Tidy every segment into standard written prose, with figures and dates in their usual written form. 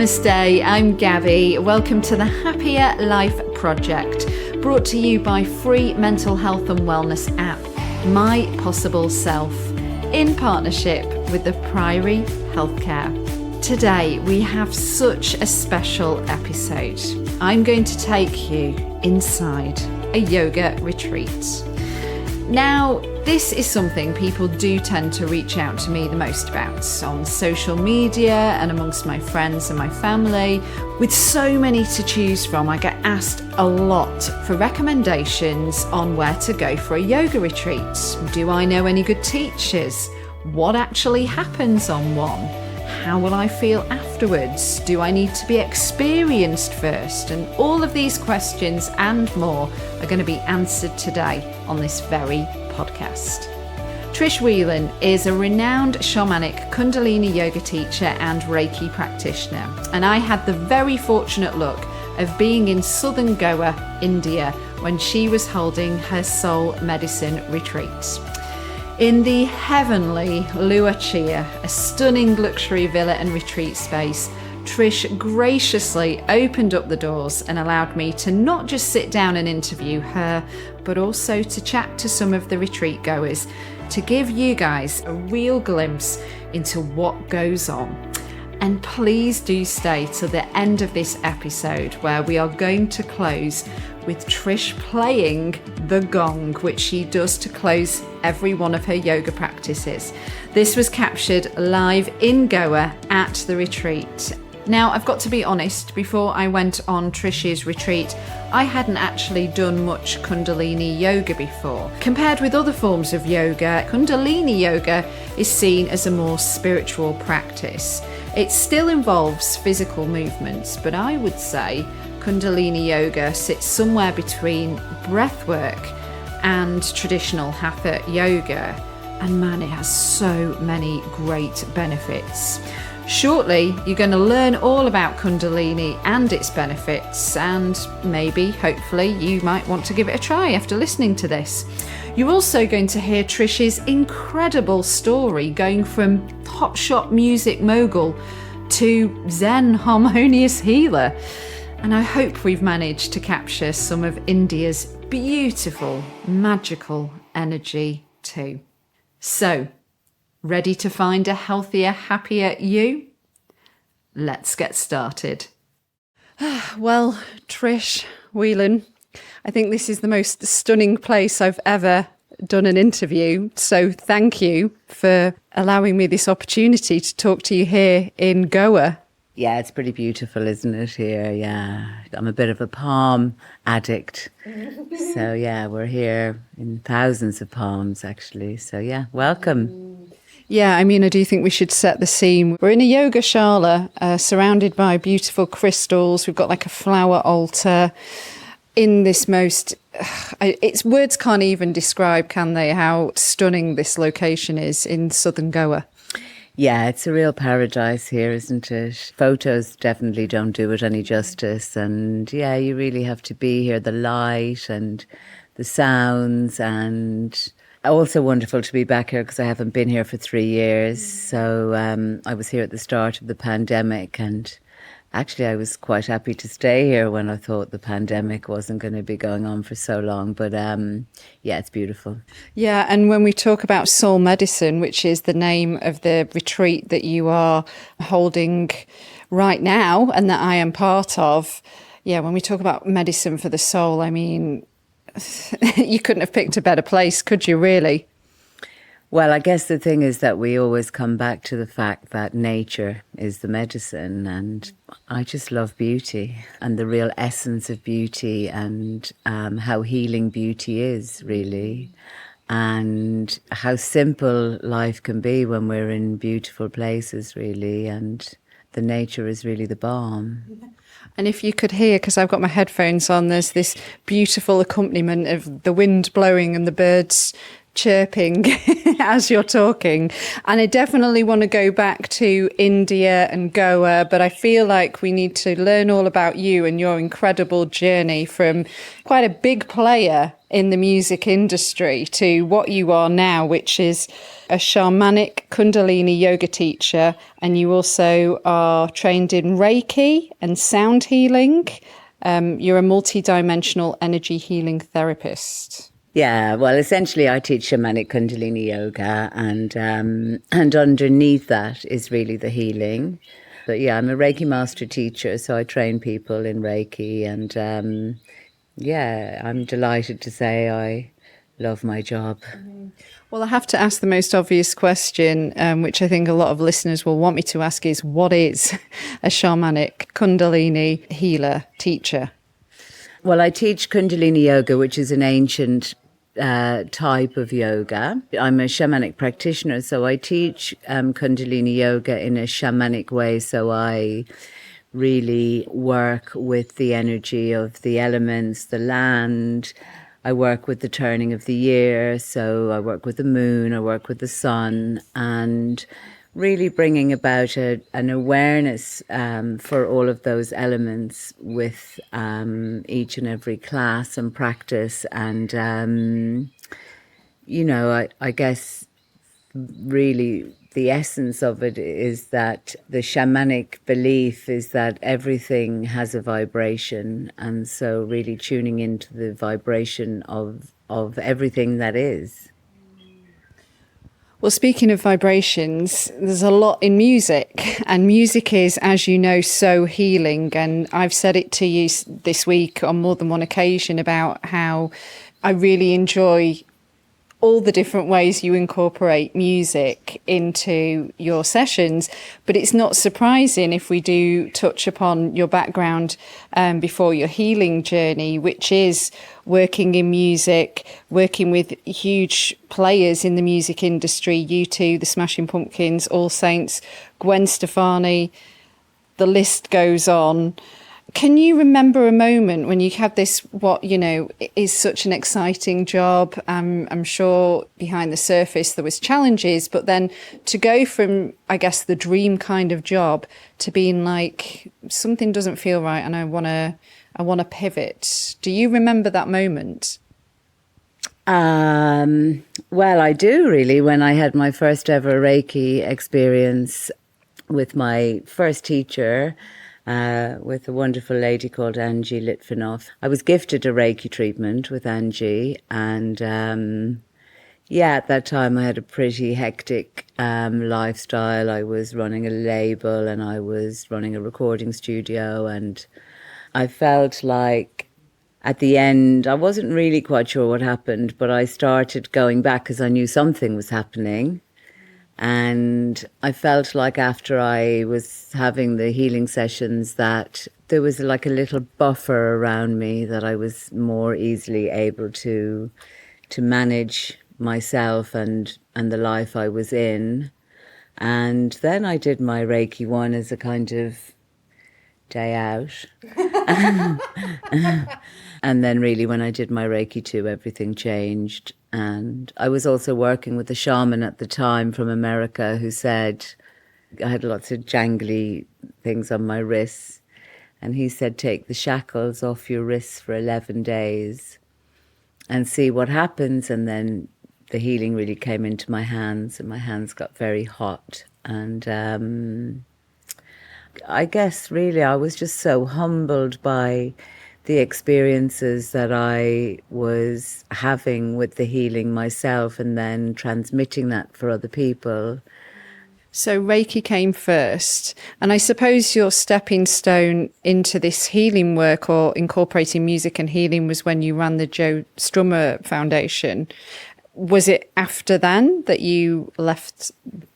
Namaste, I'm Gabby. Welcome to the Happier Life Project, brought to you by free mental health and wellness app, My Possible Self, in partnership with the Priory Healthcare. Today, we have such a special episode. I'm going to take you inside a yoga retreat. Now, this is something people do tend to reach out to me the most about on social media and amongst my friends and my family. With so many to choose from, I get asked a lot for recommendations on where to go for a yoga retreat. Do I know any good teachers? What actually happens on one? How will I feel afterwards? Do I need to be experienced first? And all of these questions and more are going to be answered today on this very podcast. Trish Whelan is a renowned shamanic Kundalini yoga teacher and Reiki practitioner, and I had the very fortunate luck of being in southern Goa, India, when she was holding her soul medicine retreat. In the heavenly Luachia, a stunning luxury villa and retreat space, Trish graciously opened up the doors and allowed me to not just sit down and interview her, but also to chat to some of the retreat goers to give you guys a real glimpse into what goes on. And please do stay till the end of this episode, where we are going to close with Trish playing the gong, which she does to close every one of her yoga practices. This was captured live in Goa at the retreat. Now, I've got to be honest, before I went on Trish's retreat, I hadn't actually done much Kundalini yoga before. Compared with other forms of yoga, Kundalini yoga is seen as a more spiritual practice. It still involves physical movements, but I would say Kundalini yoga sits somewhere between breathwork and traditional hatha yoga. And man, it has so many great benefits. Shortly, you're going to learn all about Kundalini and its benefits, and maybe, hopefully, you might want to give it a try after listening to this. You're also going to hear Trish's incredible story going from hotshot music mogul to Zen harmonious healer. And I hope we've managed to capture some of India's beautiful, magical energy too. So, ready to find a healthier, happier you? Let's get started. Well, Trish Whelan, I think this is the most stunning place I've ever done an interview. So thank you for allowing me this opportunity to talk to you here in Goa. Yeah, it's pretty beautiful, isn't it, here? Yeah, I'm a bit of a palm addict. So yeah, we're here in thousands of palms, actually. So yeah, welcome. Yeah, I mean, I do think we should set the scene. We're in a yoga shala, surrounded by beautiful crystals. We've got like a flower altar in this most... It's words can't even describe, can they, how stunning this location is in southern Goa. Yeah, it's a real paradise here, isn't it? Photos definitely don't do it any justice. And yeah, you really have to be here. The light and the sounds, and also wonderful to be back here because I haven't been here for 3 years. So I was here at the start of the pandemic, and actually I was quite happy to stay here when I thought the pandemic wasn't going to be going on for so long. But yeah, it's beautiful. Yeah, and when we talk about soul medicine, which is the name of the retreat that you are holding right now and that I am part of, yeah, when we talk about medicine for the soul, I mean, you couldn't have picked a better place, could you really? Well, I guess the thing is that we always come back to the fact that nature is the medicine, and I just love beauty and the real essence of beauty, and how healing beauty is, really, and how simple life can be when we're in beautiful places, really, and the nature is really the balm. And if you could hear, because I've got my headphones on, there's this beautiful accompaniment of the wind blowing and the birds chirping as you're talking. And I definitely want to go back to India and Goa, but I feel like we need to learn all about you and your incredible journey from quite a big player in the music industry to what you are now, which is a shamanic Kundalini yoga teacher. And you also are trained in Reiki and sound healing. You're a multidimensional energy healing therapist. Yeah, well, essentially, I teach shamanic Kundalini yoga, and underneath that is really the healing. But yeah, I'm a Reiki master teacher, so I train people in Reiki, and yeah, I'm delighted to say I love my job. Well, I have to ask the most obvious question, which I think a lot of listeners will want me to ask, is what is a shamanic Kundalini healer teacher? Well, I teach Kundalini yoga, which is an ancient type of yoga. I'm a shamanic practitioner, so I teach Kundalini yoga in a shamanic way. So I really work with the energy of the elements, the land. I work with the turning of the year. So I work with the moon, I work with the sun, and really bringing about an awareness for all of those elements with each and every class and practice. And, I guess really the essence of it is that the shamanic belief is that everything has a vibration. And so really tuning into the vibration of everything that is. Well, speaking of vibrations, there's a lot in music, and music is, as you know, so healing. And I've said it to you this week on more than one occasion about how I really enjoy all the different ways you incorporate music into your sessions. But it's not surprising if we do touch upon your background before your healing journey, which is working in music, working with huge players in the music industry, U2, the Smashing Pumpkins, All Saints, Gwen Stefani, the list goes on. Can you remember a moment when you had this, what, is such an exciting job? I'm sure behind the surface there was challenges, but then to go from, I guess, the dream kind of job to being like, something doesn't feel right and I want to pivot. Do you remember that moment? Well, I do really. When I had my first ever Reiki experience with my first teacher, with a wonderful lady called Angie Litvinoff. I was gifted a Reiki treatment with Angie, and at that time I had a pretty hectic lifestyle. I was running a label and I was running a recording studio, and I felt like at the end I wasn't really quite sure what happened, but I started going back because I knew something was happening. And I felt like after I was having the healing sessions that there was like a little buffer around me, that I was more easily able to manage myself and the life I was in. And then I did my Reiki 1 as a kind of day out. And then really when I did my Reiki 2, everything changed. And I was also working with a shaman at the time from America who said, I had lots of jangly things on my wrists. And he said, take the shackles off your wrists for 11 days and see what happens. And then the healing really came into my hands, and my hands got very hot. And I guess really I was just so humbled by the experiences that I was having with the healing myself, and then transmitting that for other people. So Reiki came first, and I suppose your stepping stone into this healing work or incorporating music and healing was when you ran the Joe Strummer Foundation. Was it after then that you left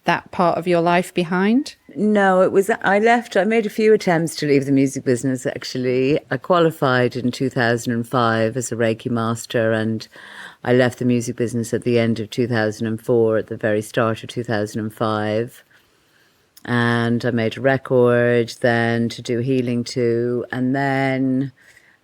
that part of your life behind? No, I made a few attempts to leave the music business, actually. I qualified in 2005 as a Reiki master, and I left the music business at the end of 2004, at the very start of 2005. And I made a record then to do healing too. And then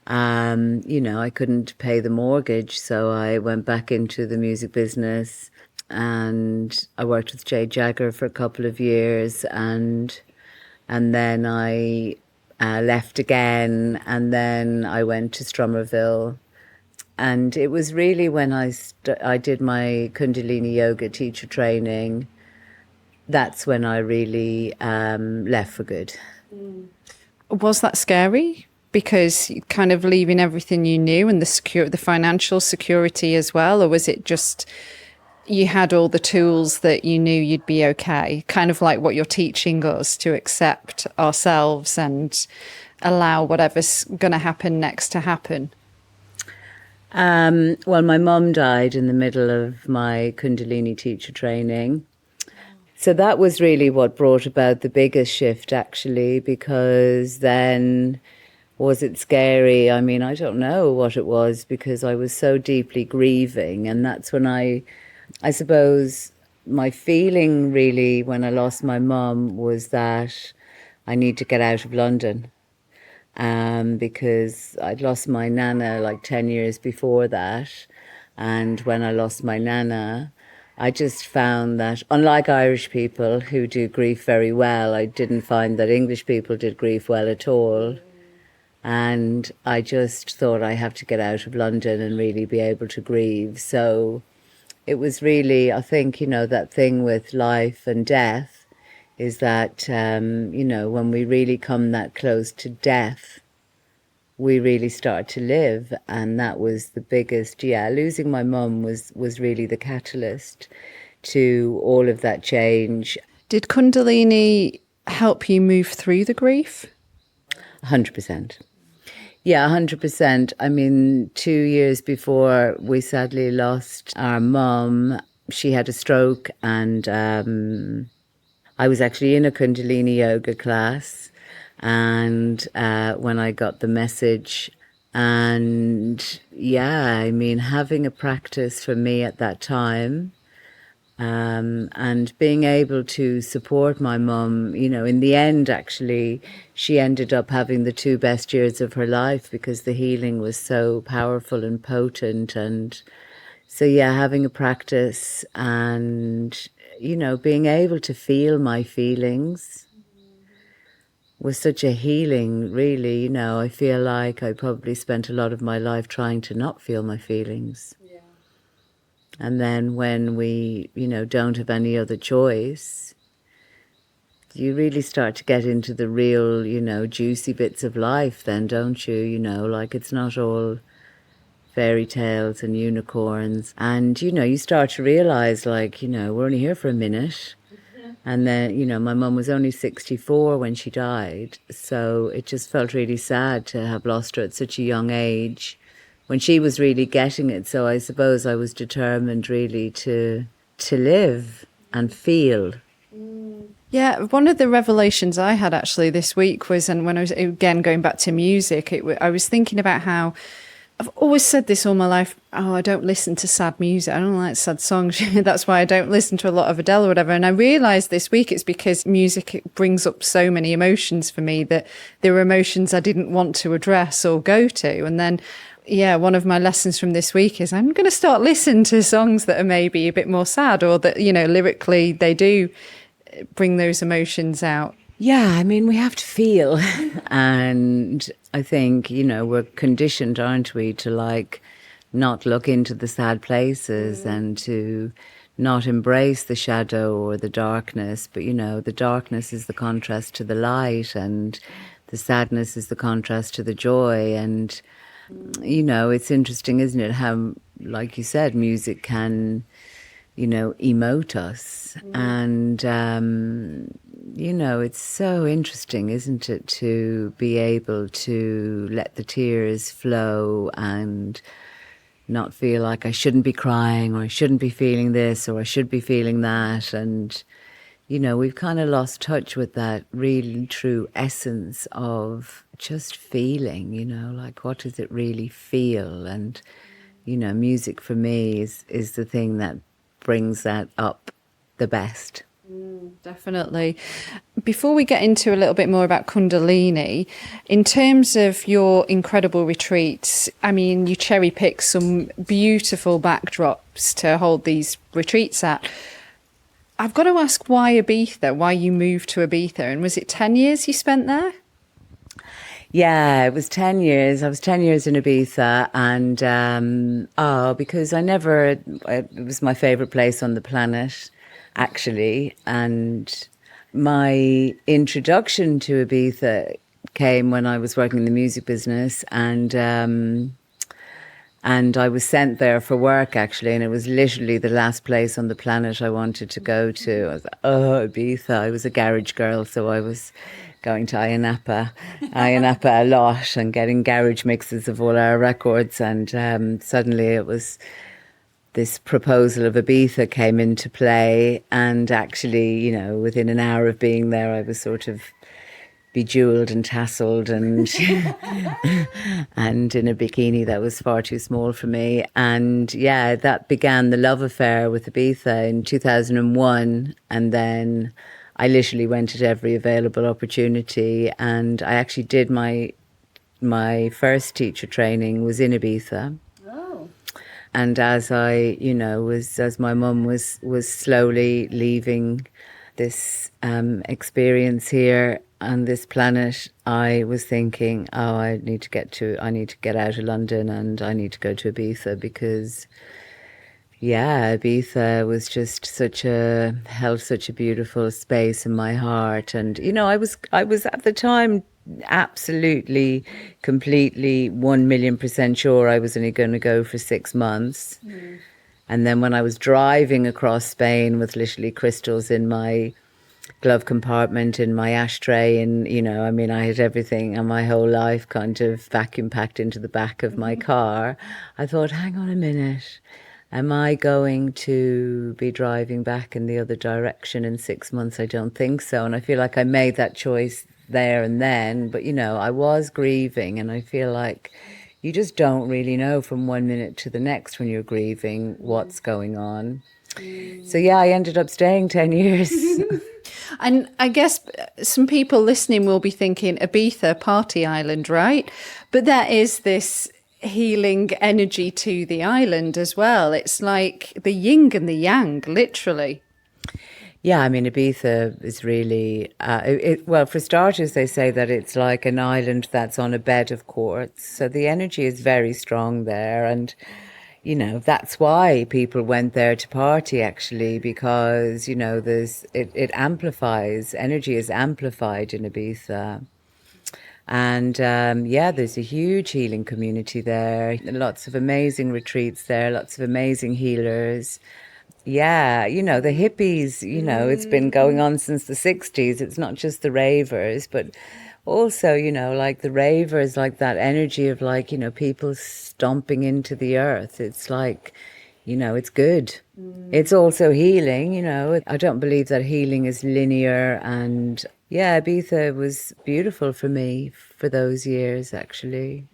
I couldn't pay the mortgage, so I went back into the music business, and I worked with Jay Jagger for a couple of years, and then I left again, and then I went to Strummerville. And it was really when I did my Kundalini yoga teacher training, that's when I really left for good. Was that scary? Because kind of leaving everything you knew and the financial security as well, or was it just you had all the tools that you knew you'd be okay? Kind of like what you're teaching us, to accept ourselves and allow whatever's going to happen next to happen. Well, my mum died in the middle of my Kundalini teacher training. So that was really what brought about the biggest shift, actually, because then, was it scary? I mean, I don't know what it was, because I was so deeply grieving. And that's when I suppose my feeling really when I lost my mum was that I need to get out of London. Because I'd lost my nana like 10 years before that. And when I lost my nana, I just found that, unlike Irish people who do grief very well, I didn't find that English people did grief well at all. And I just thought I have to get out of London and really be able to grieve. So it was really, I think, that thing with life and death is that, when we really come that close to death, we really start to live. And that was the biggest, losing my mum was really the catalyst to all of that change. Did Kundalini help you move through the grief? 100%. Yeah, 100%. I mean, 2 years before we sadly lost our mum, she had a stroke, and I was actually in a Kundalini yoga class, and when I got the message, and I mean, having a practice for me at that time, and being able to support my mum, in the end, actually, she ended up having the 2 best years of her life because the healing was so powerful and potent. And so, having a practice and, being able to feel my feelings was such a healing, really. I feel like I probably spent a lot of my life trying to not feel my feelings. And then when we, don't have any other choice, you really start to get into the real, juicy bits of life then, don't you? Like it's not all fairy tales and unicorns. And, you start to realize, like, we're only here for a minute. And then, my mum was only 64 when she died. So it just felt really sad to have lost her at such a young age, when she was really getting it. So I suppose I was determined really to live and feel. Yeah, one of the revelations I had actually this week was, and when I was, again, going back to music, I was thinking about how I've always said this all my life. Oh, I don't listen to sad music. I don't like sad songs. That's why I don't listen to a lot of Adele or whatever. And I realised this week it's because music brings up so many emotions for me that there were emotions I didn't want to address or go to. And then, one of my lessons from this week is I'm going to start listening to songs that are maybe a bit more sad, or that, lyrically they do bring those emotions out. Yeah, I mean, we have to feel. And I think, we're conditioned, aren't we, to like not look into the sad places and to not embrace the shadow or the darkness. But, the darkness is the contrast to the light, and the sadness is the contrast to the joy. And, it's interesting, isn't it, how, like you said, music can, emote us. And, it's so interesting, isn't it, to be able to let the tears flow and not feel like I shouldn't be crying, or I shouldn't be feeling this, or I should be feeling that. And, we've kind of lost touch with that really true essence of just feeling, like what does it really feel? And, music for me is the thing that brings that up the best. Definitely. before we get into a little bit more about Kundalini, in terms of your incredible retreats, I mean, you cherry pick some beautiful backdrops to hold these retreats at. I've got to ask, why Ibiza? Why you moved to Ibiza? And was it 10 years you spent there? Yeah, it was 10 years. I was 10 years in Ibiza, and because it was my favorite place on the planet, actually. And my introduction to Ibiza came when I was working in the music business, and I was sent there for work, actually, and it was literally the last place on the planet I wanted to go to. I was like, oh, Ibiza. I was a garage girl, so I was going to Ayia Napa a lot and getting garage mixes of all our records. And suddenly it was this proposal of Ibiza came into play. And actually, you know, within an hour of being there, I was sort of bejeweled and tasseled and and in a bikini that was far too small for me. And yeah, that began the love affair with Ibiza in 2001. And then I literally went at every available opportunity, and I actually did my first teacher training was in Ibiza. Oh. And as as my mum was slowly leaving this experience here on this planet, I was thinking, oh, I need to get out of London, and I need to go to Ibiza, because yeah, Ibiza was just held such a beautiful space in my heart. And, you know, I was at the time absolutely, completely 1,000,000% sure I was only going to go for 6 months. Mm. And then when I was driving across Spain with literally crystals in my glove compartment, in my ashtray, and, you know, I mean, I had everything and my whole life kind of vacuum packed into the back of my car, I thought, hang on a minute. Am I going to be driving back in the other direction in 6 months? I don't think so. And I feel like I made that choice there and then. But, you know, I was grieving, and I feel like you just don't really know from 1 minute to the next when you're grieving what's going on. So, yeah, I ended up staying 10 years. And I guess some people listening will be thinking Ibiza, party island, right? But there is this healing energy to the island as well. It's like the yin and the yang, literally. Yeah, I mean, Ibiza is really, well, for starters, they say that it's like an island that's on a bed of quartz. So the energy is very strong there. And, you know, that's why people went there to party, actually, because, you know, it amplifies, energy is amplified in Ibiza. And there's a huge healing community there. Lots of amazing retreats there, lots of amazing healers. Yeah, you know, the hippies, you know, it's been going on since the 60s. It's not just the ravers, but also, you know, like the ravers, like that energy of, like, you know, people stomping into the earth. It's like, you know, it's good. It's also healing, you know. I don't believe that healing is linear. And yeah, Ibiza was beautiful for me for those years, actually.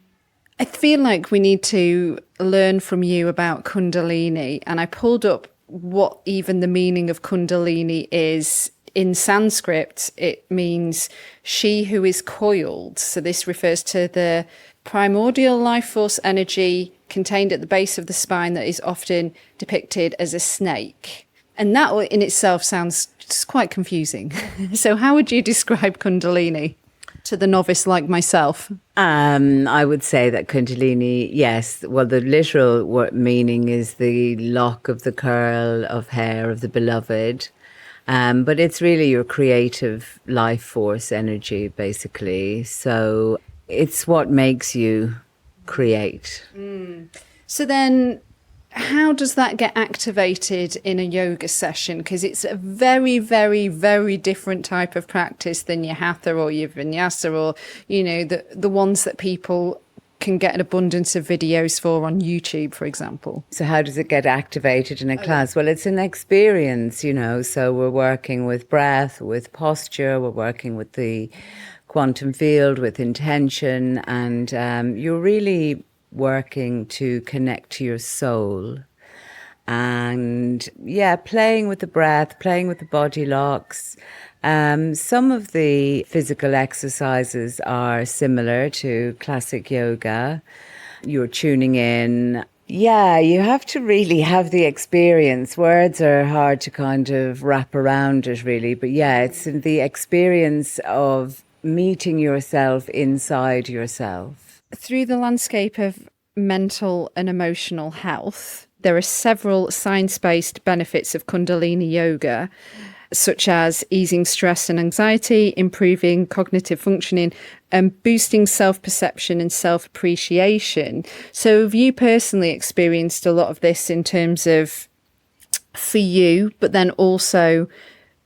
I feel like we need to learn from you about Kundalini. And I pulled up what even the meaning of Kundalini is. In Sanskrit, it means she who is coiled. So this refers to the primordial life force energy contained at the base of the spine that is often depicted as a snake. And that in itself sounds just quite confusing. So how would you describe Kundalini to the novice like myself? I would say that Kundalini, yes. Well, the literal meaning is the lock of the curl of hair of the beloved. But it's really your creative life force energy, basically. So it's what makes you create. So then how does that get activated in a yoga session? Because it's a very, very, very different type of practice than your hatha or your vinyasa, or, you know, the ones that people can get an abundance of videos for on YouTube, for example. So how does it get activated in a class? Well, it's an experience, you know. So we're working with breath, with posture, we're working with the quantum field, with intention, and you're really working to connect to your soul. And yeah, playing with the breath, playing with the body locks, Some of the physical exercises are similar to classic yoga. You're tuning in. Yeah, you have to really have the experience. Words are hard to kind of wrap around it, really. But yeah, it's in the experience of meeting yourself inside yourself. Through the landscape of mental and emotional health, there are several science-based benefits of Kundalini yoga, such as easing stress and anxiety, improving cognitive functioning, and boosting self-perception and self-appreciation. So have you personally experienced a lot of this in terms of for you, but then also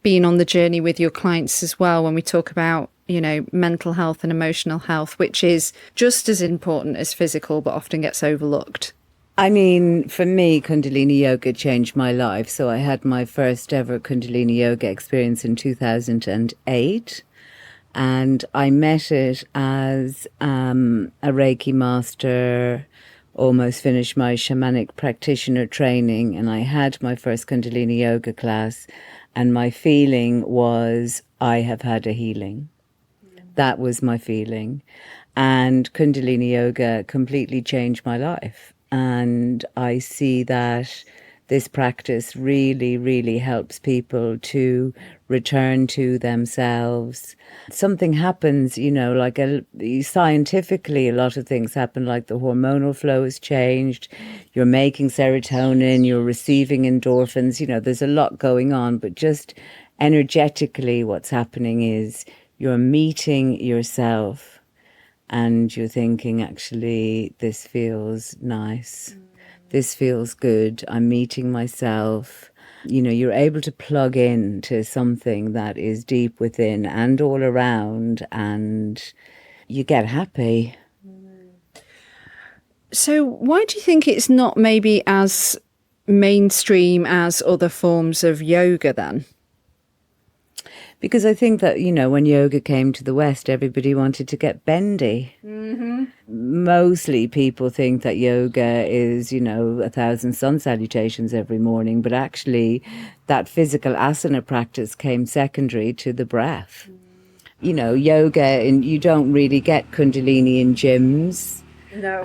being on the journey with your clients as well when we talk about, you know, mental health and emotional health, which is just as important as physical, but often gets overlooked? I mean, for me, Kundalini yoga changed my life. So I had my first ever Kundalini yoga experience in 2008. And I met it as a Reiki master, almost finished my shamanic practitioner training. And I had my first Kundalini yoga class. And my feeling was, I have had a healing. That was my feeling. And Kundalini yoga completely changed my life. And I see that this practice really, really helps people to return to themselves. Something happens, you know, like scientifically, a lot of things happen, like the hormonal flow has changed. You're making serotonin, you're receiving endorphins, you know, there's a lot going on. But just energetically, what's happening is you're meeting yourself. And you're thinking, actually, this feels nice. This feels good. I'm meeting myself. You know, you're able to plug in to something that is deep within and all around, and you get happy. So why do you think it's not maybe as mainstream as other forms of yoga then? Because I think that, you know, when yoga came to the West, everybody wanted to get bendy. Mm-hmm. Mostly people think that yoga is, you know, 1,000 sun salutations every morning. But actually, that physical asana practice came secondary to the breath. You know, yoga, and you don't really get Kundalini in gyms. No.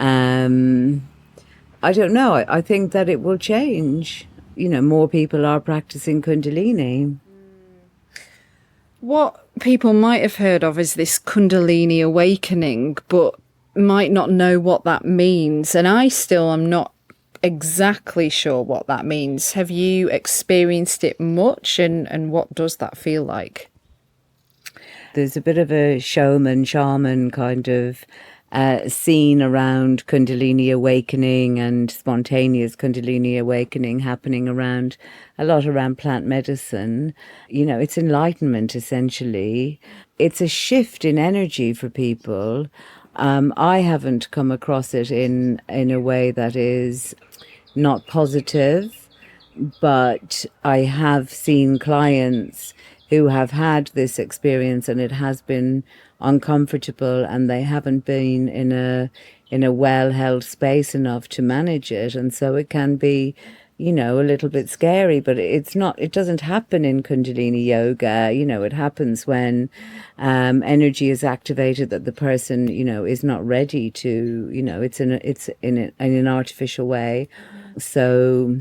I don't know. I think that it will change. You know, more people are practicing Kundalini. What people might have heard of is this Kundalini awakening, but might not know what that means. And I still am not exactly sure what that means. Have you experienced it much, and what does that feel like? There's a bit of a shaman kind of scene around Kundalini awakening and spontaneous Kundalini awakening happening around a lot around plant medicine. You know, it's enlightenment essentially. It's a shift in energy for people. I haven't come across it in a way that is not positive, but I have seen clients who have had this experience and it has been uncomfortable, and they haven't been in a well-held space enough to manage it, and so it can be, you know, a little bit scary. But it doesn't happen in Kundalini yoga. You know, it happens when energy is activated that the person, you know, is not ready to, you know, it's in an artificial way. So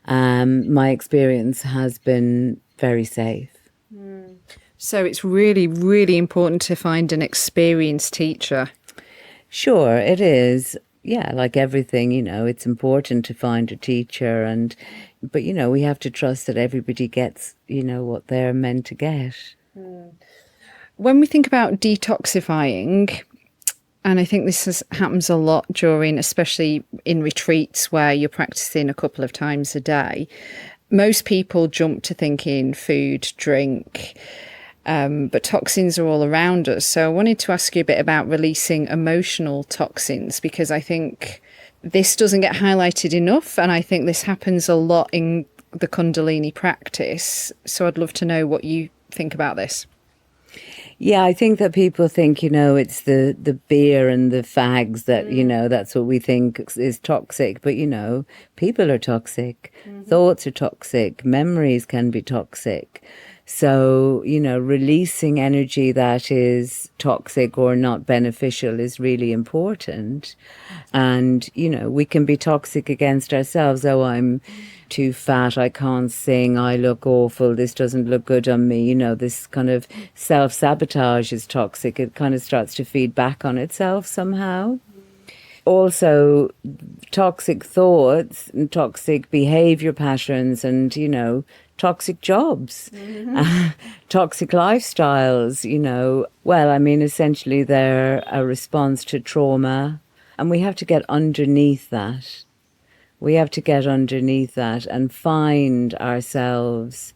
my experience has been very safe. So it's really, really important to find an experienced teacher. Sure, it is. Yeah, like everything, you know, it's important to find a teacher, but, you know, we have to trust that everybody gets, you know, what they're meant to get. When we think about detoxifying, and I think this happens a lot during, especially in retreats where you're practicing a couple of times a day, most people jump to thinking food, drink, but toxins are all around us. So I wanted to ask you a bit about releasing emotional toxins, because I think this doesn't get highlighted enough, and I think this happens a lot in the Kundalini practice. So I'd love to know what you think about this. Yeah, I think that people think, you know, it's the beer and the fags that, you know, that's what we think is toxic. But, you know, people are toxic. Mm-hmm. Thoughts are toxic. Memories can be toxic. So, releasing energy that is toxic or not beneficial is really important. And, we can be toxic against ourselves. Oh, I'm too fat, I can't sing, I look awful, this doesn't look good on me. This kind of self-sabotage is toxic. It kind of starts to feed back on itself somehow. Also, toxic thoughts and toxic behavior patterns and, toxic jobs, toxic lifestyles, essentially they're a response to trauma. And we have to get underneath that. We have to get underneath that and find ourselves,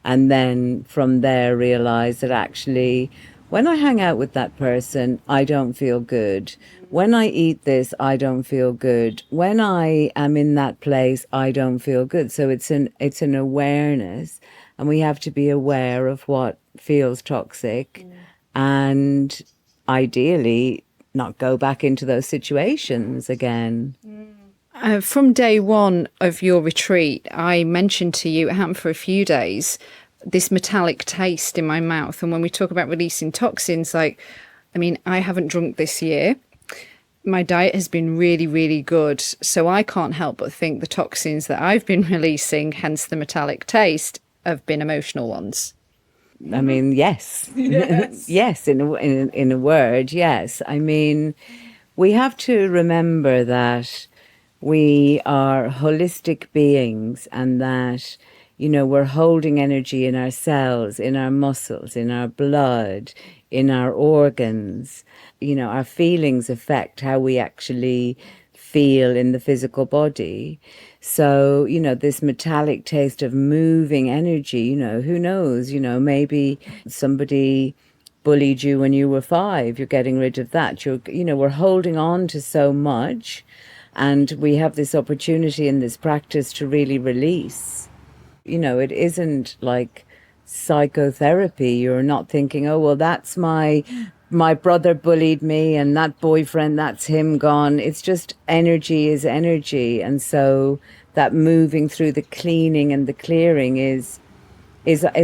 and then from there realize that actually, when I hang out with that person, I don't feel good. When I eat this, I don't feel good. When I am in that place, I don't feel good. So it's an awareness, and we have to be aware of what feels toxic, and ideally not go back into those situations again. From day one of your retreat, I mentioned to you, it happened for a few days, this metallic taste in my mouth. And when we talk about releasing toxins, I haven't drunk this year. My diet has been really, really good. So I can't help but think the toxins that I've been releasing, hence the metallic taste, have been emotional ones. I mean, yes. Yes, in a word, yes. I mean, we have to remember that we are holistic beings, and that, we're holding energy in our cells, in our muscles, in our blood, in our organs. Our feelings affect how we actually feel in the physical body. So, this metallic taste of moving energy, who knows, maybe somebody bullied you when you were 5, you're getting rid of that. We're holding on to so much, and we have this opportunity in this practice to really release. It isn't like psychotherapy. You're not thinking, oh, well, that's my brother bullied me, and that boyfriend, that's him gone. It's just energy is energy. And so that moving through the cleaning and the clearing is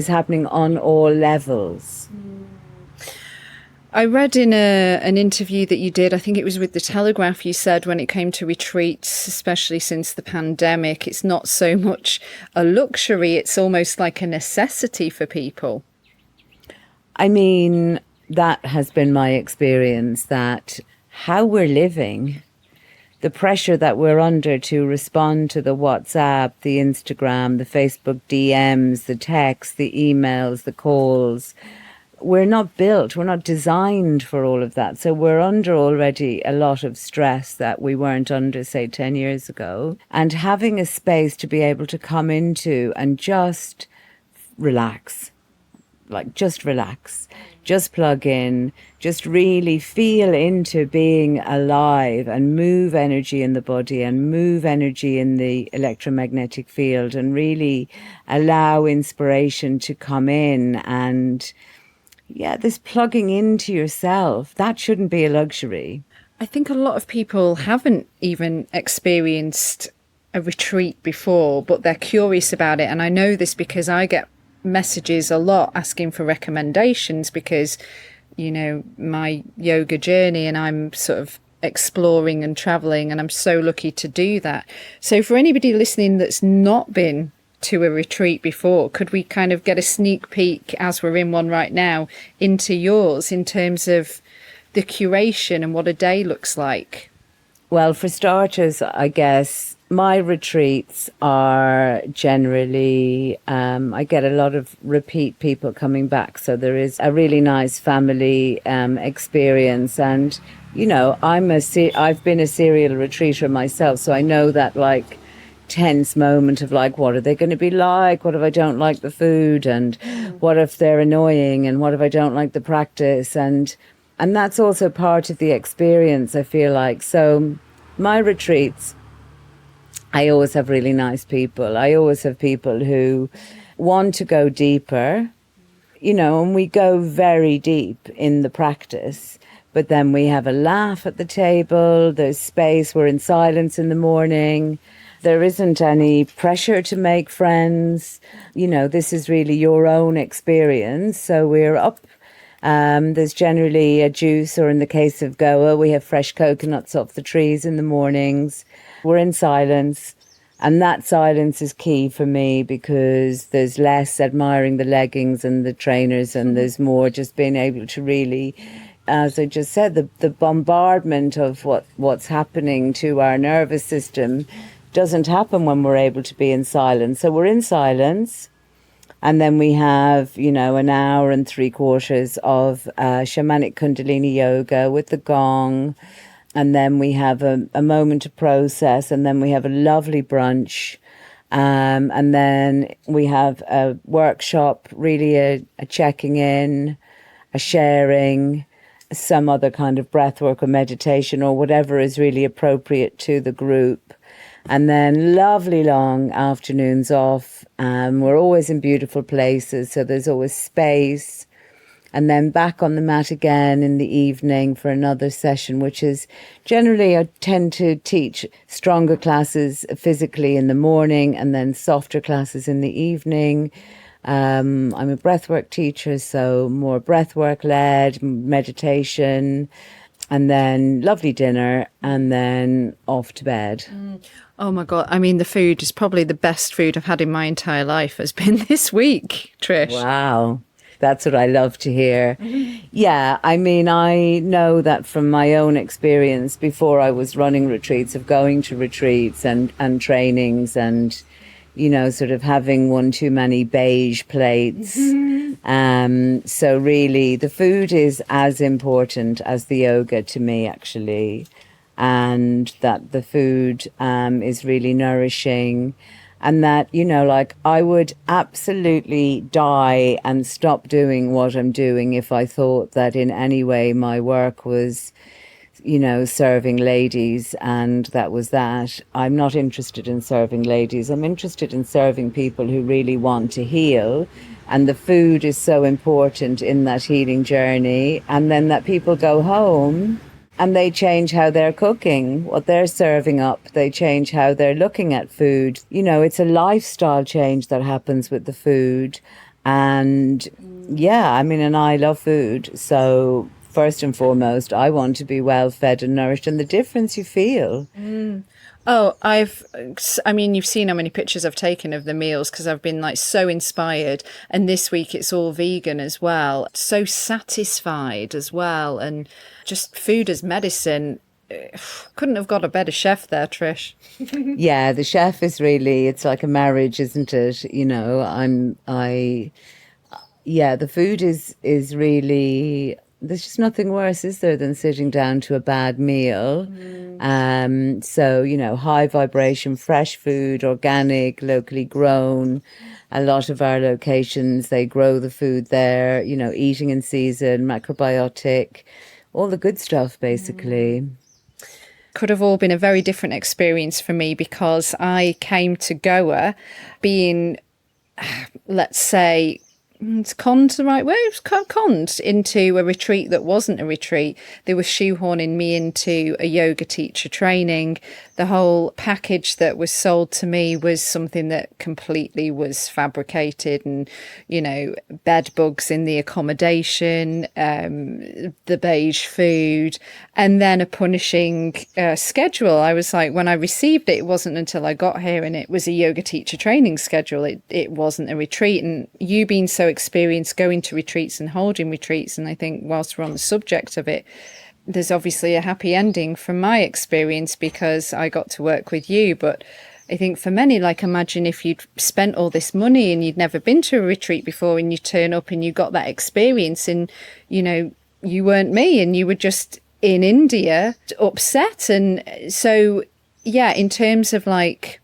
happening on all levels. I read in an interview that you did, I think it was with The Telegraph, you said when it came to retreats, especially since the pandemic, it's not so much a luxury, it's almost like a necessity for people. I mean, that has been my experience, that how we're living, the pressure that we're under to respond to the WhatsApp, the Instagram, the Facebook DMs, the texts, the emails, the calls, we're not built, we're not designed for all of that. So we're under already a lot of stress that we weren't under, say, 10 years ago. And having a space to be able to come into and just relax, just plug in, just really feel into being alive and move energy in the body and move energy in the electromagnetic field, and really allow inspiration to come in. And this plugging into yourself, that shouldn't be a luxury. I think a lot of people haven't even experienced a retreat before, but they're curious about it. And I know this because I get messages a lot asking for recommendations because, my yoga journey, and I'm sort of exploring and traveling, and I'm so lucky to do that. So for anybody listening that's not been to a retreat before, could we kind of get a sneak peek, as we're in one right now, into yours in terms of the curation and what a day looks like? Well, for starters, I guess my retreats are generally, I get a lot of repeat people coming back. So there is a really nice family experience. And, I've been a serial retreater myself. So I know that tense moment of what are they going to be like? What if I don't like the food? And what if they're annoying? And what if I don't like the practice? And that's also part of the experience, I feel like. So my retreats, I always have really nice people. I always have people who want to go deeper, and we go very deep in the practice. But then we have a laugh at the table. There's space. We're in silence in the morning. there isn't any pressure to make friends. You know, this is really your own experience. So we're up. There's generally a juice, or in the case of Goa, we have fresh coconuts off the trees in the mornings. We're in silence. And that silence is key for me, because there's less admiring the leggings and the trainers, and there's more just being able to really, as I just said, the bombardment of what's happening to our nervous system doesn't happen when we're able to be in silence. So we're in silence. And then we have, you know, an hour and 3/4 of shamanic Kundalini yoga with the gong. And then we have a moment to process. And then we have a lovely brunch. And then we have a workshop, really a checking in, a sharing, some other kind of breathwork or meditation or whatever is really appropriate to the group. And then lovely long afternoons off. We're always in beautiful places, so there's always space. And then back on the mat again in the evening for another session, which is generally, I tend to teach stronger classes physically in the morning and then softer classes in the evening. I'm a breathwork teacher, so more breathwork led, meditation, and then lovely dinner, and then off to bed. Oh my God. I mean, the food is probably the best food I've had in my entire life has been this week, Trish. Wow. That's what I love to hear. Yeah, I mean, I know that from my own experience before I was running retreats, of going to retreats and trainings and, you know, sort of having one too many beige plates. So really, the food is as important as the yoga to me, actually. And that the food is really nourishing, and that, you know, like, I would absolutely die and stop doing what I'm doing if I thought that in any way my work was, you know, serving ladies, and that was that. I'm not interested in serving ladies. I'm interested in serving people who really want to heal. And the food is so important in that healing journey. And then that people go home and they change how they're cooking, what they're serving up. They change how they're looking at food. You know, it's a lifestyle change that happens with the food. And yeah, I mean, and I love food. So first and foremost, I want to be well fed and nourished, and the difference you feel. Oh, I mean, you've seen how many pictures I've taken of the meals, because I've been like so inspired. And this week it's all vegan as well. So satisfied as well. And just food as medicine. Couldn't have got a better chef there, Trish. Yeah, the chef is really, it's like a marriage, isn't it? You know, the food is really, there's just nothing worse, is there, than sitting down to a bad meal. So, you know, high vibration, fresh food, organic, locally grown. A lot of our locations, they grow the food there, you know, eating in season, macrobiotic, all the good stuff, basically. Could have all been a very different experience for me, because I came to Goa being, let's say, it's conned the right way. It was conned into a retreat that wasn't a retreat. They were shoehorning me into a yoga teacher training. The whole package that was sold to me was something that completely was fabricated, and, you know, bed bugs in the accommodation, the beige food, and then a punishing schedule. I was like, when I received it, it wasn't until I got here, and it was a yoga teacher training schedule. It wasn't a retreat. And you being so experienced going to retreats and holding retreats, and I think whilst we're on the subject of it, there's obviously a happy ending from my experience, because I got to work with you. But I think for many, like, imagine if you'd spent all this money and you'd never been to a retreat before, and you turn up and you got that experience, and, you know, you weren't me and you were just in India upset. And so, yeah, in terms of like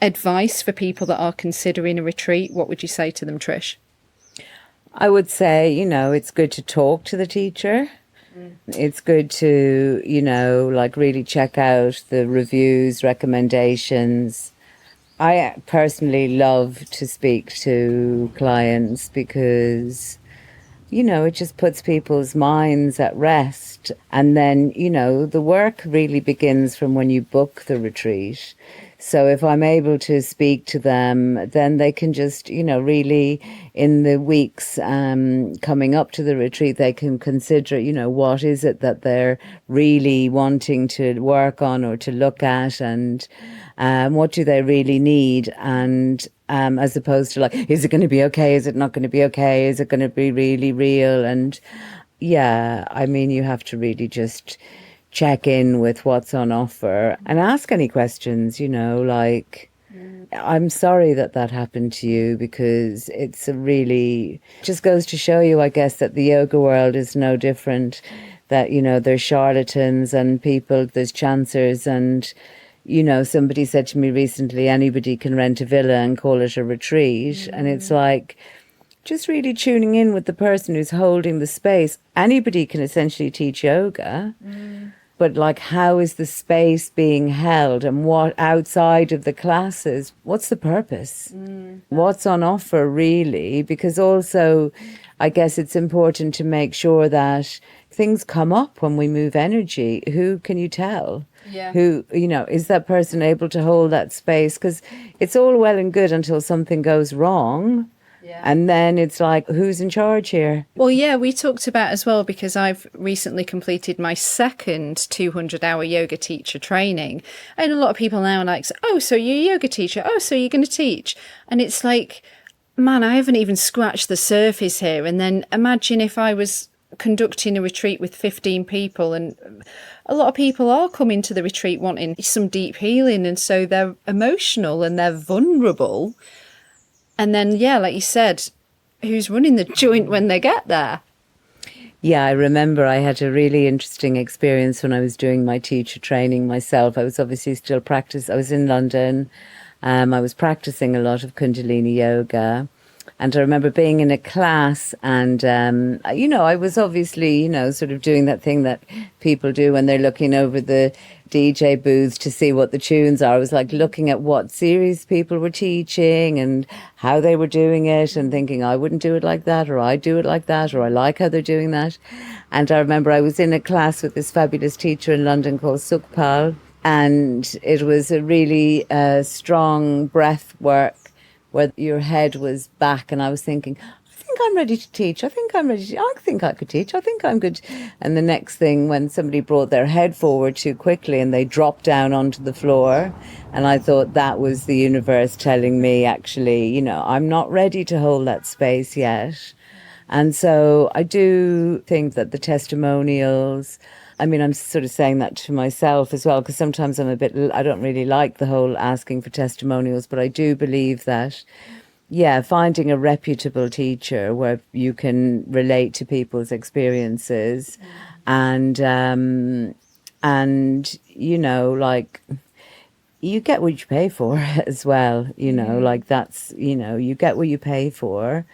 advice for people that are considering a retreat, what would you say to them, Trish? I would say, you know, it's good to talk to the teacher. It's good to, you know, like, really check out the reviews, recommendations. I personally love to speak to clients because, you know, it just puts people's minds at rest. And then, you know, the work really begins from when you book the retreat. So if I'm able to speak to them, then they can just, really in the weeks coming up to the retreat, they can consider, what is it that they're really wanting to work on or to look at, and what do they really need, and as opposed to like, is it going to be okay? Is it not going to be okay? Is it going to be really real? And yeah, I mean, you have to really just check in with what's on offer and ask any questions, like, I'm sorry that happened to you, because it's just goes to show you, I guess, that the yoga world is no different, that, there's charlatans and people, there's chancers, and, somebody said to me recently, anybody can rent a villa and call it a retreat. And it's like, just really tuning in with the person who's holding the space. Anybody can essentially teach yoga. But like, how is the space being held, and what outside of the classes, what's the purpose? What's on offer really? Because also, I guess it's important to make sure that things come up when we move energy. Who can you tell? Yeah. Who, is that person able to hold that space? Because it's all well and good until something goes wrong. Yeah. And then it's like, who's in charge here? Well, yeah, we talked about as well, because I've recently completed my second 200-hour yoga teacher training. And a lot of people now are like, oh, so you're a yoga teacher? Oh, so you're going to teach? And it's like, man, I haven't even scratched the surface here. And then imagine if I was conducting a retreat with 15 people, and a lot of people are coming to the retreat wanting some deep healing. And so they're emotional and they're vulnerable. And then, yeah, like you said, who's running the joint when they get there? Yeah, I remember I had a really interesting experience when I was doing my teacher training myself. I was obviously still I was in London. I was practicing a lot of Kundalini yoga. And I remember being in a class and, I was obviously, sort of doing that thing that people do when they're looking over the DJ booths to see what the tunes are. I was like looking at what series people were teaching and how they were doing it, and thinking, I wouldn't do it like that, or I'd do it like that, or I like how they're doing that. And I remember I was in a class with this fabulous teacher in London called Sukhpal, and it was a really strong breath work where your head was back, and I was thinking, I think I'm ready to teach. I think I could teach. I think I'm good. And the next thing, when somebody brought their head forward too quickly and they dropped down onto the floor, and I thought that was the universe telling me, actually, I'm not ready to hold that space yet. And so I do think that the testimonials, I mean, I'm sort of saying that to myself as well, because sometimes I don't really like the whole asking for testimonials, but I do believe that, yeah, finding a reputable teacher where you can relate to people's experiences and like, you get what you pay for as well, like that's, you get what you pay for.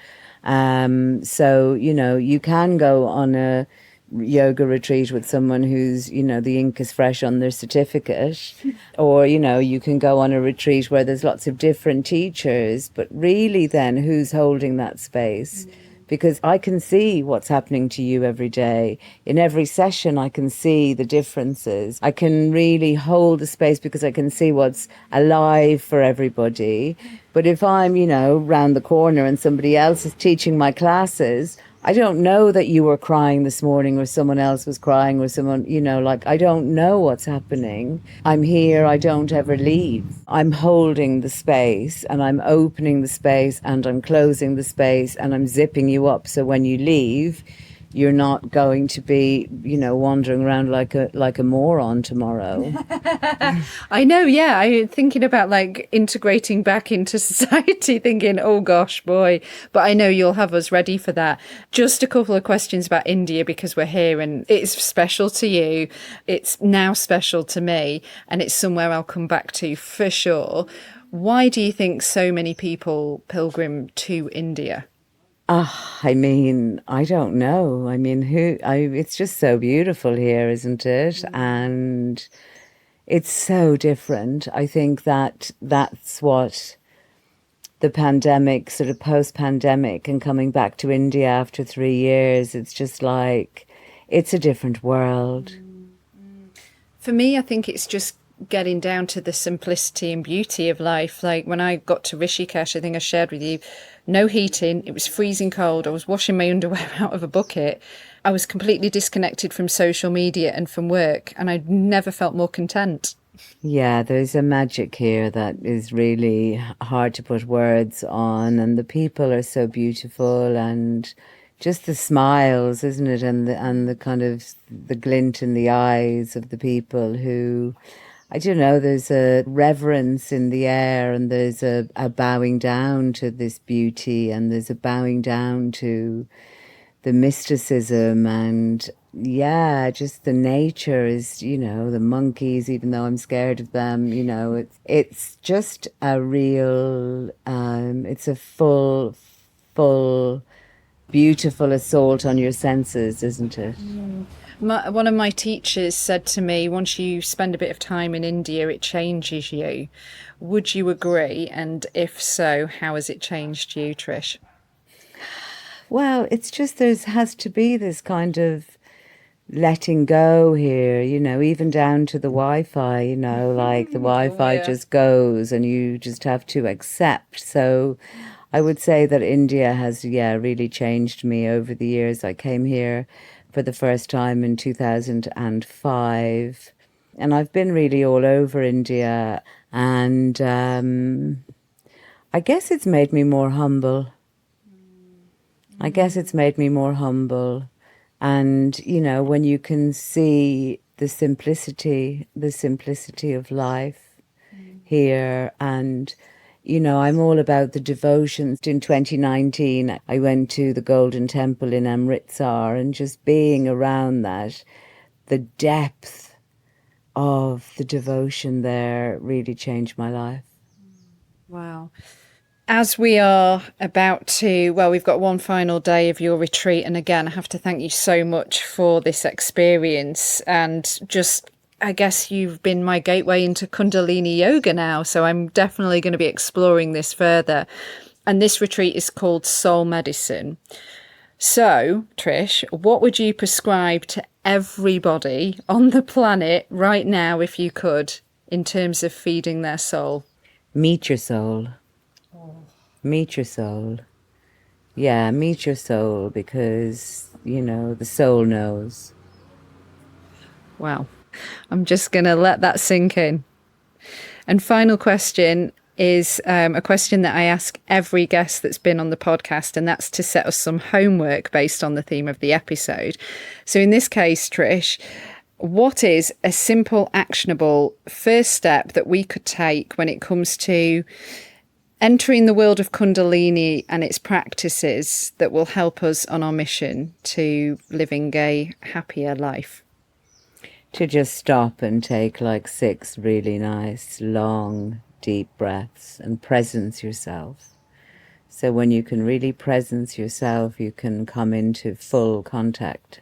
So, you can go on a yoga retreat with someone who's, the ink is fresh on their certificate, or, you can go on a retreat where there's lots of different teachers, but really then who's holding that space? Because I can see what's happening to you every day. In every session, I can see the differences. I can really hold the space because I can see what's alive for everybody. But if I'm, round the corner and somebody else is teaching my classes, I don't know that you were crying this morning or someone else was crying or someone, I don't know what's happening. I'm here, I don't ever leave. I'm holding the space and I'm opening the space and I'm closing the space and I'm zipping you up. So when you leave, you're not going to be, wandering around like a moron tomorrow. I know, yeah. I'm thinking about like integrating back into society, thinking, oh gosh, boy. But I know you'll have us ready for that. Just a couple of questions about India, because we're here and it's special to you. It's now special to me, and it's somewhere I'll come back to for sure. Why do you think so many people pilgrim to India? I mean, I don't know. I mean, it's just so beautiful here, isn't it? And it's so different. I think that's what the pandemic, sort of post-pandemic, and coming back to India after 3 years, it's just like, it's a different world. For me, I think it's just getting down to the simplicity and beauty of life. Like when I got to Rishikesh, I think I shared with you, no heating, it was freezing cold, I was washing my underwear out of a bucket, I was completely disconnected from social media and from work, and I'd never felt more content. Yeah, there's a magic here that is really hard to put words on, and the people are so beautiful, and just the smiles, isn't it? And the kind of the glint in the eyes of the people who, I don't know, there's a reverence in the air, and there's a bowing down to this beauty, and there's a bowing down to the mysticism, and yeah, just the nature is, the monkeys, even though I'm scared of them, it's just a real, it's a full, beautiful assault on your senses, isn't it? One of my teachers said to me, once you spend a bit of time in India, it changes you. Would you agree? And if so, how has it changed you, Trish? Well, it's just has to be this kind of letting go here, even down to the Wi-Fi, like the Wi-Fi just goes and you just have to accept. So I would say that India has, really changed me over the years. I came here for the first time in 2005, and I've been really all over India, and I guess it's made me more humble. And, when you can see the simplicity of life here, and, I'm all about the devotions. In 2019, I went to the Golden Temple in Amritsar, and just being around that, the depth of the devotion there really changed my life. Wow. As we are about to, we've got one final day of your retreat. And again, I have to thank you so much for this experience. And just, I guess you've been my gateway into Kundalini yoga now. So I'm definitely going to be exploring this further. And this retreat is called Soul Medicine. So, Trish, what would you prescribe to everybody on the planet right now, if you could, in terms of feeding their soul? Meet your soul. Meet your soul. Yeah, meet your soul, because, the soul knows. Wow. I'm just going to let that sink in. And final question is a question that I ask every guest that's been on the podcast, and that's to set us some homework based on the theme of the episode. So in this case, Trish, what is a simple, actionable first step that we could take when it comes to entering the world of Kundalini and its practices that will help us on our mission to living a happier life? To just stop and take like 6 really nice, long, deep breaths and presence yourself. So when you can really presence yourself, you can come into full contact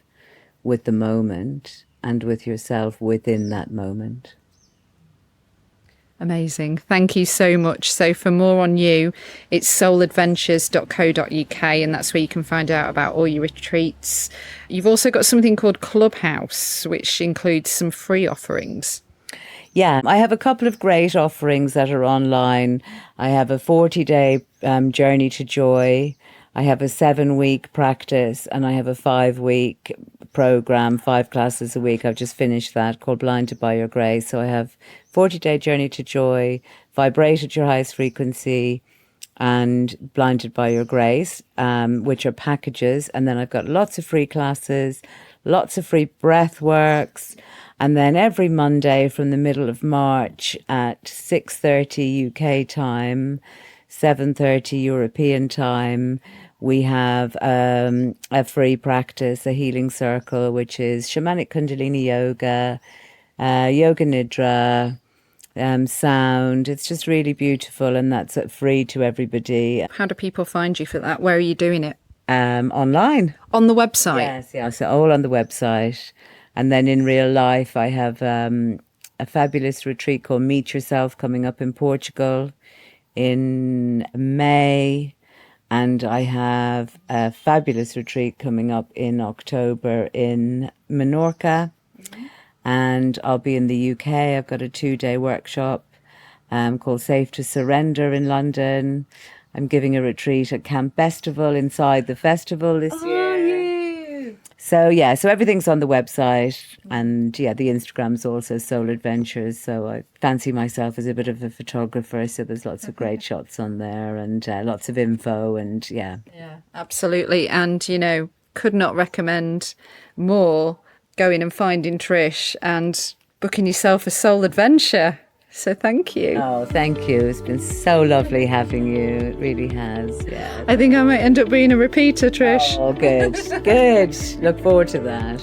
with the moment and with yourself within that moment. Amazing. Thank you so much. So for more on you, it's souladventures.co.uk, and that's where you can find out about all your retreats. You've also got something called Clubhouse, which includes some free offerings. Yeah, I have a couple of great offerings that are online. I have a 40-day journey to joy. I have a 7-week practice, and I have a 5-week program, 5 classes a week. I've just finished that, called Blinded by Your Grace. So I have 40-day journey to joy, vibrate at your highest frequency, and Blinded by Your Grace, which are packages. And then I've got lots of free classes, lots of free breath works. And then every Monday from the middle of March at 6:30 UK time, 7:30 European time, we have a free practice, a healing circle, which is shamanic Kundalini yoga, yoga nidra, sound. It's just really beautiful, and that's free to everybody. How do people find you for that? Where are you doing it? Online. On the website? Yes, so all on the website. And then in real life, I have a fabulous retreat called Meet Yourself coming up in Portugal in May. And I have a fabulous retreat coming up in October in Menorca. Mm-hmm. And I'll be in the UK. I've got a 2-day workshop called Safe to Surrender in London. I'm giving a retreat at Camp Festival inside the festival this year. So everything's on the website, and the Instagram's also Soul Adventures. So I fancy myself as a bit of a photographer, so there's lots of great shots on there and lots of info, and Yeah, absolutely. And, could not recommend more going and finding Trish and booking yourself a soul adventure. So thank you. Oh, thank you. It's been so lovely having you. It really has. Yeah. I think I might end up being a repeater, Trish. Oh, good. Good. Look forward to that.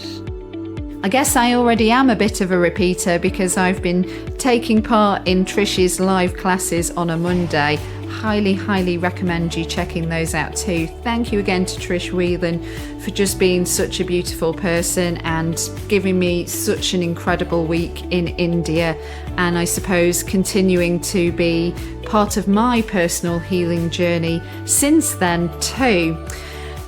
I guess I already am a bit of a repeater because I've been taking part in Trish's live classes on a Monday. Highly recommend you checking those out too. Thank you again to Trish Whelan for just being such a beautiful person and giving me such an incredible week in India, and I suppose continuing to be part of my personal healing journey since then too.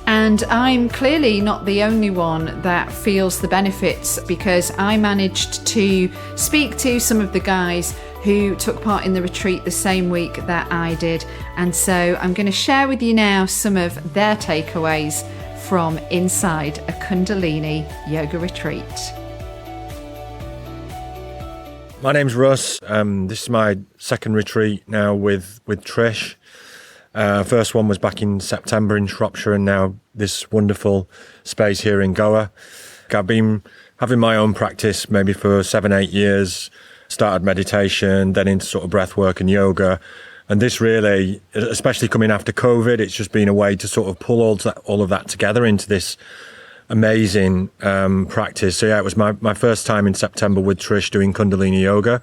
And I'm clearly not the only one that feels the benefits, because I managed to speak to some of the guys who took part in the retreat the same week that I did. And so I'm going to share with you now some of their takeaways from inside a Kundalini yoga retreat. My name's Russ. This is my second retreat now with Trish. First one was back in September in Shropshire, and now this wonderful space here in Goa. I've been having my own practice maybe for 7-8 years. Started meditation, then into sort of breathwork and yoga. And this really, especially coming after COVID, it's just been a way to sort of pull all of that together into this amazing practice. So it was my first time in September with Trish doing Kundalini yoga,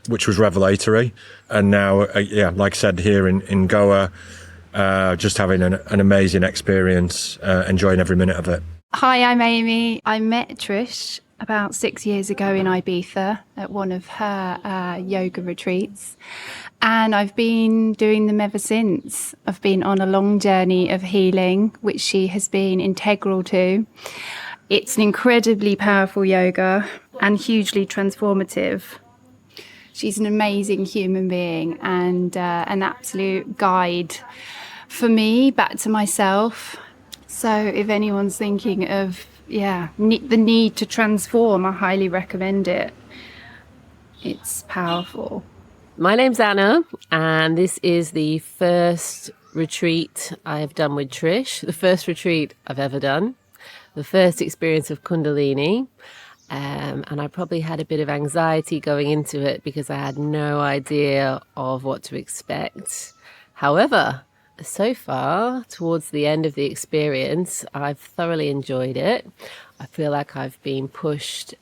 which was revelatory. And now, like I said, here in Goa, just having an amazing experience, enjoying every minute of it. Hi, I'm Amy. I met Trish about 6 years ago in Ibiza at one of her yoga retreats, and I've been doing them ever since. I've been on a long journey of healing, which she has been integral to. It's an incredibly powerful yoga and hugely transformative. She's an amazing human being and an absolute guide for me back to myself. So if anyone's thinking of the need to transform, I highly recommend it. It's powerful. My name's Anna, and this is the first retreat I have done with Trish, the first retreat I've ever done, the first experience of Kundalini, and I probably had a bit of anxiety going into it because I had no idea of what to expect. However, so far, towards the end of the experience, I've thoroughly enjoyed it. I feel like I've been pushed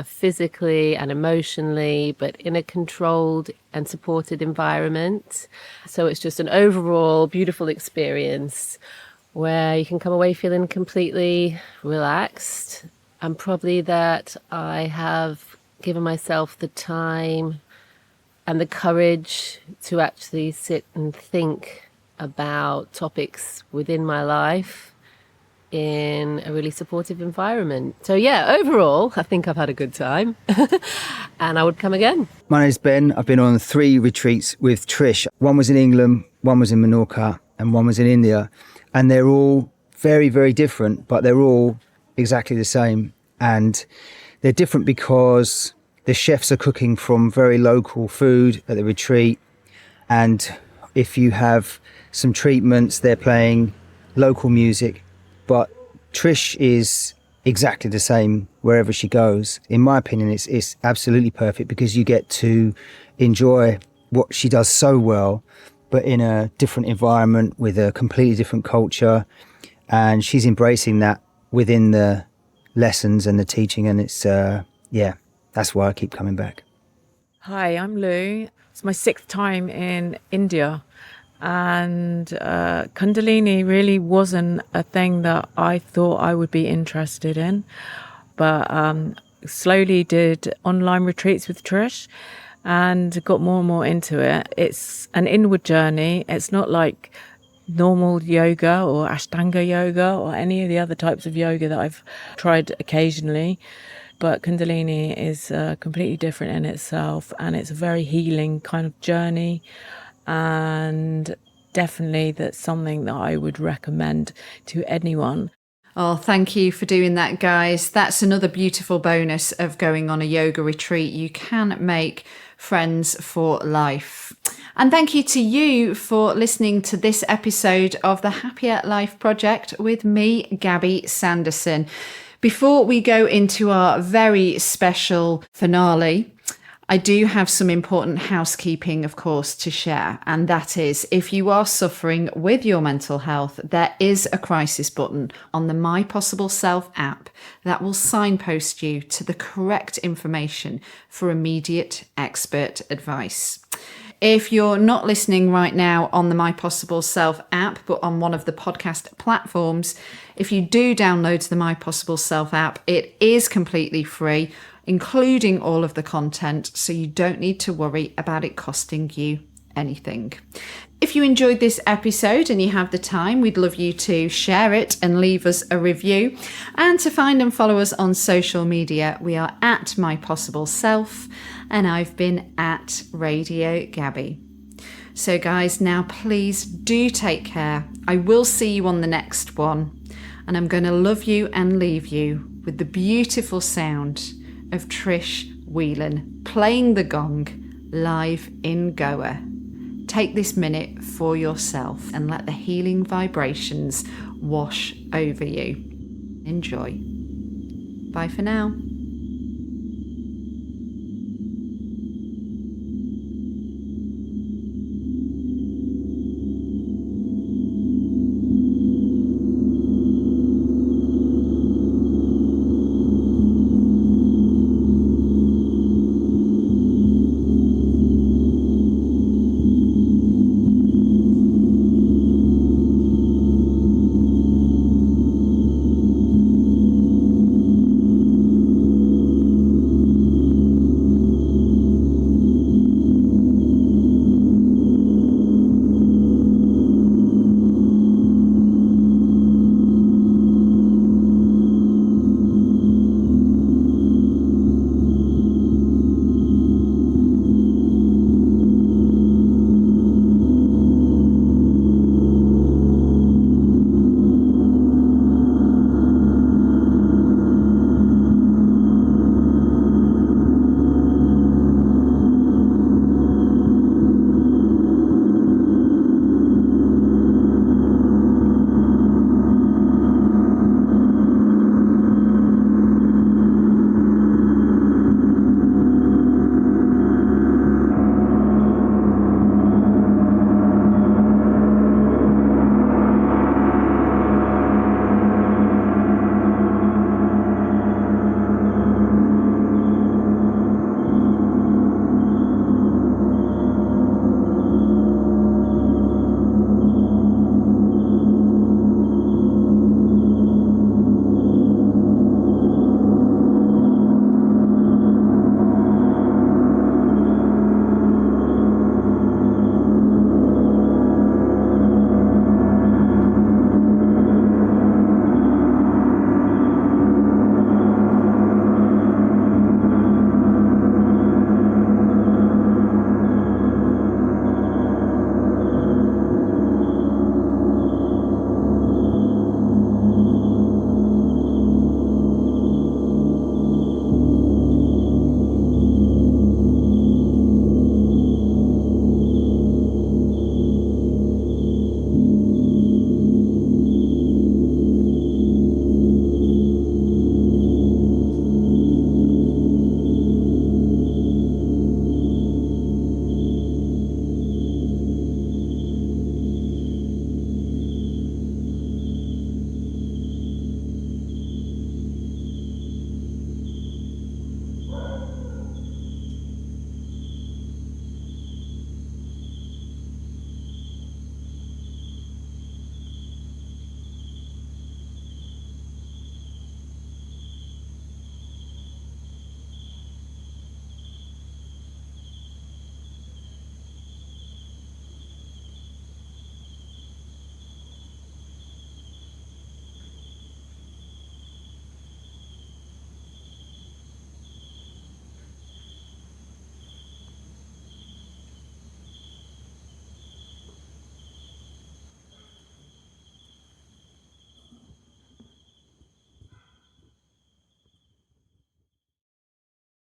physically and emotionally, but in a controlled and supported environment. So it's just an overall beautiful experience where you can come away feeling completely relaxed, and probably that I have given myself the time and the courage to actually sit and think about topics within my life in a really supportive environment. So overall, I think I've had a good time and I would come again. My name's Ben. I've been on 3 retreats with Trish. One was in England, one was in Menorca, and one was in India. And they're all very, very different, but they're all exactly the same. And they're different because the chefs are cooking from very local food at the retreat. And if you have some treatments, they're playing local music. But Trish is exactly the same wherever she goes. In my opinion, it's absolutely perfect because you get to enjoy what she does so well, but in a different environment with a completely different culture. And she's embracing that within the lessons and the teaching. And it's, that's why I keep coming back. Hi, I'm Lou. It's my 6th time in India. And Kundalini really wasn't a thing that I thought I would be interested in, but slowly did online retreats with Trish and got more and more into it. It's an inward journey. It's not like normal yoga or Ashtanga yoga or any of the other types of yoga that I've tried occasionally. but Kundalini is completely different in itself, and it's a very healing kind of journey, and definitely that's something that I would recommend to anyone. Oh, thank you for doing that, guys. That's another beautiful bonus of going on a yoga retreat. You can make friends for life. And thank you to you for listening to this episode of the Happier Life Project with me, Gabby Sanderson. Before we go into our very special finale, I do have some important housekeeping, of course, to share. And that is, if you are suffering with your mental health, there is a crisis button on the My Possible Self app that will signpost you to the correct information for immediate expert advice. If you're not listening right now on the My Possible Self app, but on one of the podcast platforms, if you do download the My Possible Self app, it is completely free, including all of the content, so you don't need to worry about it costing you anything. If you enjoyed this episode and you have the time, we'd love you to share it and leave us a review. And to find and follow us on social media, we are at My Possible Self, and I've been at Radio Gabby. So guys, now please do take care. I will see you on the next one, and I'm going to love you and leave you with the beautiful sound of Trish Whelan playing the gong live in Goa. Take this minute for yourself and let the healing vibrations wash over you. Enjoy. Bye for now.